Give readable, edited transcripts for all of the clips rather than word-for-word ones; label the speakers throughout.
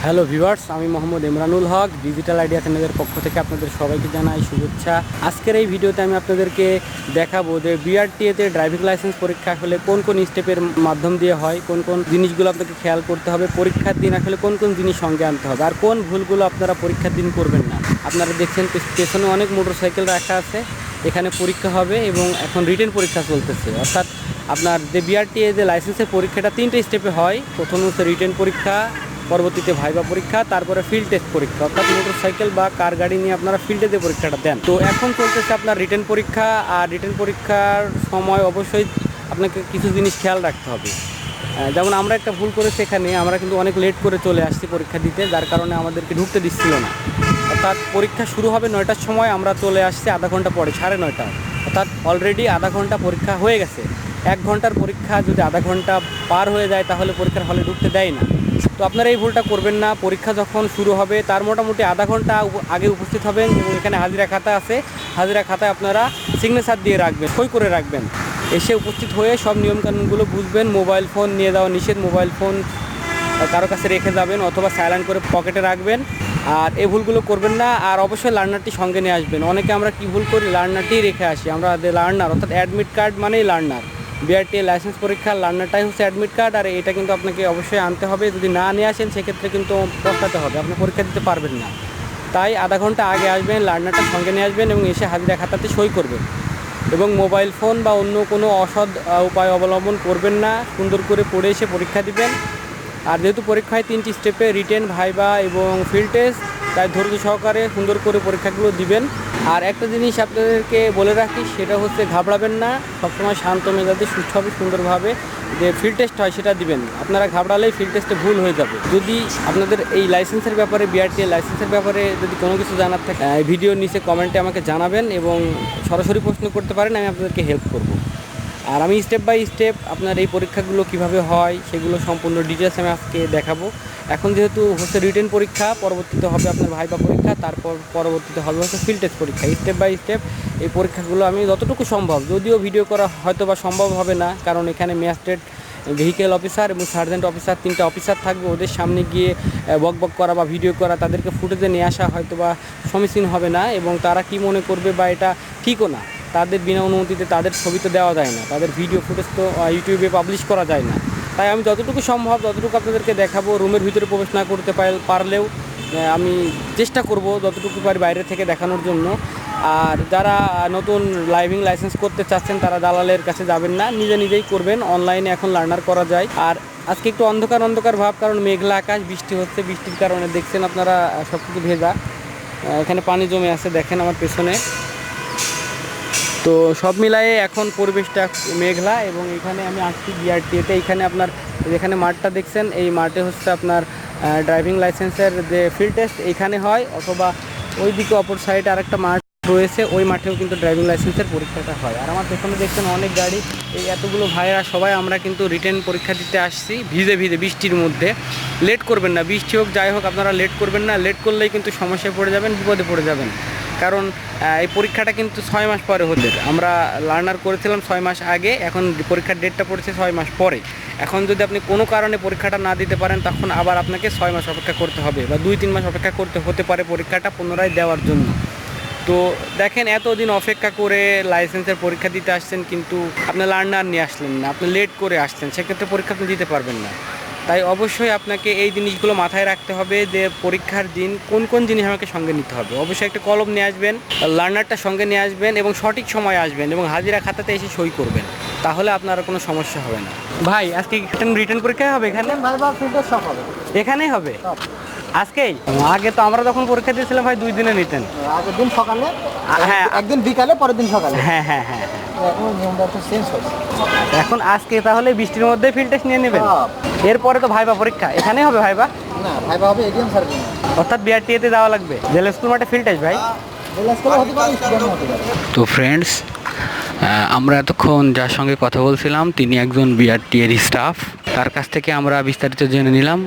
Speaker 1: Hello viewers, আমি মোহাম্মদ ইমরানুল হক, digital idea চ্যানেলের পক্ষ থেকে আপনাদের সবাইকে জানাই শুভেচ্ছা। আজকের এই ভিডিওতে আমি আপনাদেরকে দেখাবো যে বিআরটিএতে ড্রাইভিং লাইসেন্স পরীক্ষা আসলে কোন কোন স্টেপের মাধ্যম দিয়ে হয়, কোন কোন জিনিসগুলো আপনাকে খেয়াল করতে হবে, পরীক্ষার দিন আসলে কোন কোন জিনিস সঙ্গে আনতে হবে, আর কোন ভুলগুলো আপনারা পরীক্ষার দিন করবেন না। আপনারা দেখছেন পেছনে অনেক মোটরসাইকেল রাখা আছে, এখানে পরীক্ষা হবে এবং এখন রিটেন পরীক্ষা চলতেছে। অর্থাৎ আপনার যে বিআরটিএ যে লাইসেন্সের পরীক্ষাটা 3টে স্টেপে হয়। প্রথম হচ্ছে রিটেন পরীক্ষা, পরবর্তীতে ভাইবা পরীক্ষা, তারপরে ফিল্ড টেস্ট পরীক্ষা। অর্থাৎ মোটরসাইকেল বা কার গাড়ি নিয়ে আপনারা ফিল্ডে যে পরীক্ষাটা দেন। তো এখন চলতেছে আপনার রিটেন পরীক্ষা। আর রিটেন পরীক্ষার সময় অবশ্যই আপনাকে কিছু জিনিস খেয়াল রাখতে হবে। যেমন আমরা একটা ভুল করেছি, এখানে আমরা কিন্তু অনেক লেট করে চলে আসছি পরীক্ষা দিতে, যার কারণে আমাদেরকে ঢুকতে দিচ্ছিল না। অর্থাৎ পরীক্ষা শুরু হবে 9টার সময়, আমরা চলে আসছি আধা ঘন্টা পরে, 9:30। অর্থাৎ অলরেডি আধা ঘন্টা পরীক্ষা হয়ে গেছে। 1 ঘন্টার পরীক্ষা যদি আধা ঘন্টা পার হয়ে যায় তাহলে পরীক্ষার হলে ঢুকতে দেয় না। তো আপনারা এই ভুলটা করবেন না। পরীক্ষা যখন শুরু হবে তার মোটামুটি আধা ঘন্টা আগে উপস্থিত হবেন এবং এখানে হাজিরা খাতা আছে, হাজিরা খাতায় আপনারা সিগনেচার দিয়ে রাখবেন, সই করে রাখবেন। এসে উপস্থিত হয়ে সব নিয়মকানুনগুলো বুঝবেন। মোবাইল ফোন নিয়ে যাওয়া নিষেধ, মোবাইল ফোন কারো কাছে রেখে যাবেন অথবা সাইলেন্ট করে পকেটে রাখবেন। আর এই ভুলগুলো করবেন না। আর অবশ্যই লার্নারটি সঙ্গে নিয়ে আসবেন। অনেকে আমরা কী ভুল করি, লার্নারটি রেখে আসি। আমরা লার্নার অর্থাৎ অ্যাডমিট কার্ড মানেই লার্নার। বিআরটিএ লাইসেন্স পরীক্ষার লার্নারটাই হচ্ছে অ্যাডমিট কার্ড, আর এটা কিন্তু আপনাকে অবশ্যই আনতে হবে। যদি না নিয়ে আসেন সেক্ষেত্রে কিন্তু পস্তাতে হবে, আপনি পরীক্ষা দিতে পারবেন না। তাই আধা ঘন্টা আগে আসবেন, লার্নারটা সঙ্গে নিয়ে আসবেন এবং এসে হাজিরা খাতাতে সই করবেন। এবং মোবাইল ফোন বা অন্য কোনো অসৎ উপায় অবলম্বন করবেন না। সুন্দর করে পড়ে এসে পরীক্ষা দিবেন। আর যেহেতু পরীক্ষায় 3টি স্টেপে রিটেন, ভাইবা এবং ফিল্ড টেস্ট, তাই ধৈর্য সহকারে সুন্দর করে পরীক্ষাগুলো দিবেন। আর একটা জিনিস আপনাদেরকে বলে রাখি, সেটা হচ্ছে ঘাবড়াবেন না। সবসময় শান্ত মেজাজে সুস্থভাবে সুন্দরভাবে যে ফিল্ড টেস্ট হয় সেটা দিবেন। আপনারা ঘাবড়ালেই ফিল্ড টেস্টে ভুল হয়ে যাবে। যদি আপনাদের এই লাইসেন্সের ব্যাপারে, বিআরটিএ লাইসেন্সের ব্যাপারে যদি কোনো কিছু জানার থাকে, ভিডিওর নিচে কমেন্টে আমাকে জানাবেন এবং সরাসরি প্রশ্ন করতে পারেন, আমি আপনাদেরকে হেল্প করব। আর আমি স্টেপ বাই স্টেপ আপনার এই পরীক্ষাগুলো কিভাবে হয় সেগুলো সম্পূর্ণ ডিটেলস আমি আজকে দেখাবো। এখন যেহেতু হচ্ছে রিটেন পরীক্ষা, পরবর্তীতে হবে আপনার ভাইবা পরীক্ষা, তারপর পরবর্তীতে হবে হচ্ছে ফিল্ড টেস্ট পরীক্ষা। স্টেপ বাই স্টেপ এই পরীক্ষাগুলো আমি যতটুকু সম্ভব, যদিও ভিডিও করা হয়তো বা সম্ভব হবে না, কারণ এখানে ম্যাজিস্ট্রেট, ভেহিকেল অফিসার এবং সার্জেন্ট অফিসার, 3টা অফিসার থাকবে। ওদের সামনে গিয়ে বক করা বা ভিডিও করা, তাদেরকে ফুটেজে নিয়ে আসা হয়তো বা সমীচীন হবে না এবং তারা কি মনে করবে বা এটা ঠিকও না। তাদের বিনা অনুমতিতে তাদের ছবি তো দেওয়া যায় না, তাদের ভিডিও ফুটেজ তো ইউটিউবে পাবলিশ করা যায় না। তাই আমি যতটুকু সম্ভব ততটুকু আপনাদেরকে দেখাবো। রুমের ভিতরে প্রবেশ না করতে পারলেও আমি চেষ্টা করব যতটুকু পারি বাইরে থেকে দেখানোর জন্য। আর যারা নতুন ড্রাইভিং লাইসেন্স করতে চাচ্ছেন তারা দালালের কাছে যাবেন না, নিজে নিজেই করবেন। অনলাইনে এখন লার্নার করা যায়। আর আজকে একটু অন্ধকার ভাব, কারণ মেঘলা আকাশ, বৃষ্টি হচ্ছে। বৃষ্টির কারণে দেখছেন আপনারা সব কিছু ভেজা, এখানে পানি জমে আছে, দেখেন আমার পেছনে। তো সব মিলায়ে এখন পরিবেশটা মেঘলা এবং এখানে আমি আসছি বিআরটিএতে। এইখানে আপনার যেখানে মাঠটা দেখছেন, এই মাঠে হচ্ছে আপনার ড্রাইভিং লাইসেন্সের যে ফিল্ড টেস্ট এইখানে হয়, অথবা ওইদিকে অপর সাইডে আরেকটা মাঠ রয়েছে, ওই মাঠেও কিন্তু ড্রাইভিং লাইসেন্সের পরীক্ষাটা হয়। আর আমার পেছনে দেখছেন অনেক গাড়ি, এই এতগুলো ভাইয়েরা সবাই আমরা কিন্তু রিটেন পরীক্ষা দিতে আসছি ভিজে বৃষ্টির মধ্যে। লেট করবেন না, বৃষ্টি হোক যাই হোক আপনারা লেট করবেন না। লেট করলেই কিন্তু সমস্যায় পড়ে যাবেন, বিপদে পড়ে যাবেন। কারণ এই পরীক্ষাটা কিন্তু 6 মাস পরে হতে, আমরা লার্নার করেছিলাম 6 মাস আগে, এখন পরীক্ষার ডেটটা পড়েছে 6 মাস পরে। এখন যদি আপনি কোনো কারণে পরীক্ষাটা না দিতে পারেন তখন আবার আপনাকে 6 মাস অপেক্ষা করতে হবে বা 2-3 মাস অপেক্ষা করতে হতে পারে পরীক্ষাটা পুনরায় দেওয়ার জন্য। তো দেখেন, এতদিন অপেক্ষা করে লাইসেন্সের পরীক্ষা দিতে আসছেন কিন্তু আপনি লার্নার নিয়ে আসলেন না, আপনি লেট করে আসছেন, সেক্ষেত্রে পরীক্ষা আপনি দিতে পারবেন না। তাই অবশ্যই আপনাকে এই জিনিসগুলো মাথায় রাখতে হবে যে পরীক্ষার দিন কোন কোন জিনিস আমাকে সঙ্গে নিতে হবে। অবশ্যই একটা কলম নিয়ে আসবেন, লার্নারটা সঙ্গে নিয়ে আসবেন এবং সঠিক সময় আসবেন এবং হাজিরা খাতাতে এসে সই করবেন, তাহলে আপনার কোনো সমস্যা হবে না। ভাই আজকে রিটেন পরীক্ষা হবে এখানে? এখানেই হবে আজকেই? আগে তো আমরা যখন পরীক্ষা দিয়েছিলাম ভাই 2 দিনে নিতেন,
Speaker 2: আগের দিন সকালে,
Speaker 1: হ্যাঁ
Speaker 2: একদিন বিকালে, পরের দিন সকালে।
Speaker 1: হ্যাঁ হ্যাঁ হ্যাঁ।
Speaker 2: এখন নিয়মটা একটু চেঞ্জ হয়েছে।
Speaker 1: এখন আজকে তাহলে বৃষ্টির মধ্যে ফিল্ড টেস্ট নিয়ে নেবেন। এরপরে তো ভাইবা পরীক্ষা এখানেই হবে। ভাইবা
Speaker 2: না, ভাইবা হবে এডিএম সার্ভিস,
Speaker 1: অর্থাৎ বিআরটিএতে যাওয়া লাগবে। জেলা স্কুল মাঠে ফিল্ড টেস্ট ভাই। তো ফ্রেন্ডস, আমরা এতক্ষণ যার সঙ্গে কথা বলছিলাম তিনি একজন বিআরটিএর স্টাফ। তার কাছ থেকে আমরা বিস্তারিত জেনে নিলাম।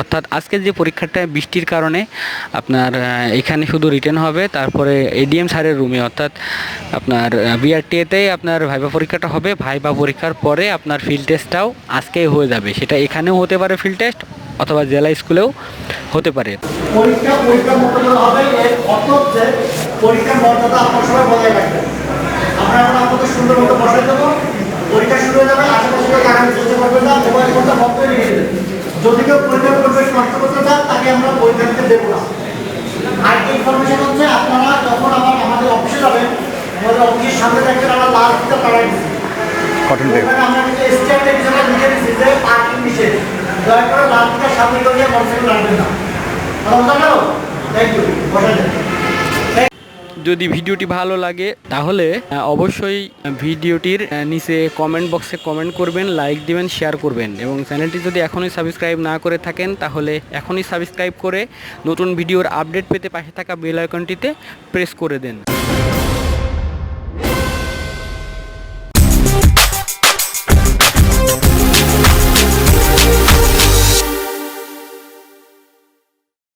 Speaker 1: অর্থাৎ আজকের যে পরীক্ষাটা বৃষ্টির কারণে আপনার এখানে শুধু রিটেন হবে, তারপরে এডিএম স্যারের রুমে অর্থাৎ আপনার বিআরটিএতেই আপনার ভাইবা পরীক্ষাটা হবে। ভাইবা পরীক্ষার পরে আপনার ফিল্ড টেস্টটাও আজকেই হয়ে যাবে, সেটা এখানেও হতে পারে ফিল্ড টেস্ট অথবা জেলা স্কুলেও হতে পারে।
Speaker 3: পরীক্ষার মতো করে হবে, এর অর্থ হচ্ছে পরীক্ষার মর্যাদা আপনার সবাই বজায় রাখবেন। আমরা এখন আপনাদের সুন্দর মতো বসাই দেবো, পরীক্ষা শুরু হয়ে যাবে, আশেপাশে কেউ জানানোর চেষ্টা করবেন না, মোবাইল ফোনটা বন্ধ করে রেখে দেবেন। যদি কেউ পরীক্ষার পরিবেশ নষ্ট করতে চান তাকে আমরা পরীক্ষা দিতে দেবো না। আর ইনফরমেশন হচ্ছে আপনারা যখন আমাদের অফিসে যাবেন, আমাদের অফিসের সামনে দেখবেন আমরা লাল ফিতা পাড়াই দিচ্ছি, ওখানে আমরা কিন্তু স্ট্যান্ড হিসেবে লিখে দিচ্ছি যে পার্কিং নিষেধ, দয়া করে লাল ফিতার সামনে গিয়ে মোটরসাইকেল রাখবেন না। থ্যাংক ইউ, বসা যাবে।
Speaker 1: যদি ভিডিওটি ভালো লাগে তাহলে অবশ্যই ভিডিওটির নিচে কমেন্ট বক্সে কমেন্ট করবেন, লাইক দিবেন, শেয়ার করবেন এবং চ্যানেলটি যদি এখনই সাবস্ক্রাইব না করে থাকেন তাহলে এখনই সাবস্ক্রাইব করে নতুন ভিডিওর আপডেট পেতে পাশে থাকা বেল আইকনটিতে প্রেস করে দেন।